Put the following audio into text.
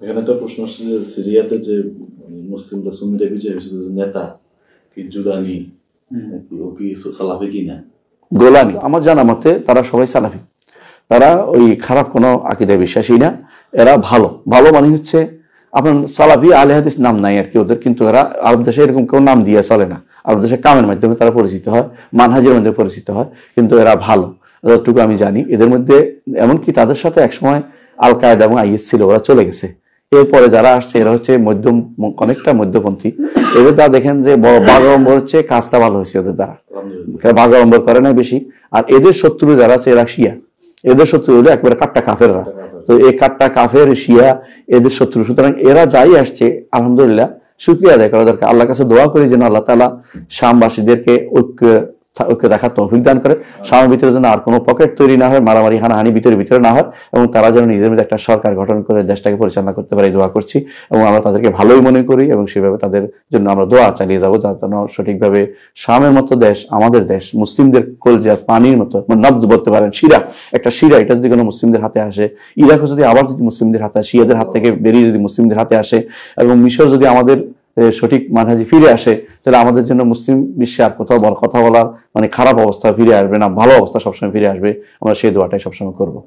এখানে একটা প্রশ্ন আসছে যে সিরিয়াতে যে মুসলিমরা সুন্নিরা বিজয় হয়েছে নেতা কি জুদানি ও কি সালাফি কিনা? গোলানি আমার জানা মতে তারা সবাই সালাফি, তারা ওই খারাপ কোনো আকীদায় বিশ্বাসী না। এরা ভালো ভালো মানে হচ্ছে আপনার সালাফি আহলে হাদিস নাম নাই আর কি ওদের, কিন্তু এরা আরব দেশে এরকম কেউ নাম দিয়ে চলে না। আরব দেশে কামের মাধ্যমে তারা পরিচিত হয়, মানহাজের মধ্যে পরিচিত হয়, কিন্তু এরা ভালো যতটুকু আমি জানি। এদের মধ্যে এমনকি তাদের সাথে একসময় আল কায়দা এবং আইএস ছিল, ওরা চলে গেছে। এরপরে যারা আসছে এরা হচ্ছে মধ্যম, অনেকটা মধ্যপন্থী। এদের দ্বারা দেখেন যে বড় বাগাড়ম্বর হচ্ছে কাজটা ভালো হয়েছে ওদের দ্বারা, বাগাড়ম্বর করে না বেশি। আর এদের শত্রু যারা আছে এরা শিয়া, এদের শত্রু হলো একবারে কাট্টা কাফেররা। তো এই কাট্টা কাফের শিয়া এদের শত্রু। সুতরাং এরা যাই আসছে আলহামদুলিল্লাহ শুকরিয়া আদায় করা দরকার। আল্লাহর কাছে দোয়া করি যেন আল্লাহ তাআলা শামবাসীদেরকে ঐক্য দেখার তৌফিক দান করে। শামের ভিতরে যেন আর কোনো পকেট তৈরি না হয়, মারামারি হানাহানি ভিতরে না হয়, এবং তারা যেন নিজের মধ্যে একটা সরকার গঠন করে দেশটাকে পরিচালনা করতে পারে দোয়া করছি। এবং আমরা তাদেরকে ভালোই মনে করি এবং সেভাবে তাদের জন্য আমরা দোয়া চালিয়ে যাবো, যাতে সঠিকভাবে শামের মতো দেশ, আমাদের দেশ, মুসলিমদের কলজার পানির মতো নবজ বলতে পারেন, শিরা, একটা শিরা, এটা যদি কোনো মুসলিমদের হাতে আসে, ইরাকও যদি আবার যদি মুসলিমদের হাতে, শিয়াদের হাত থেকে বেরিয়ে যদি মুসলিমদের হাতে আসে, এবং মিশর যদি আমাদের সঠিক মানহাজি ফিরে আসে, তাহলে আমাদের জন্য মুসলিম বিশ্বে আর কোথাও কথা বলার মানে খারাপ অবস্থা ফিরে আসবে না, ভালো অবস্থা সবসময় ফিরে আসবে। আমরা সেই দোয়াটাই সবসময় করবো।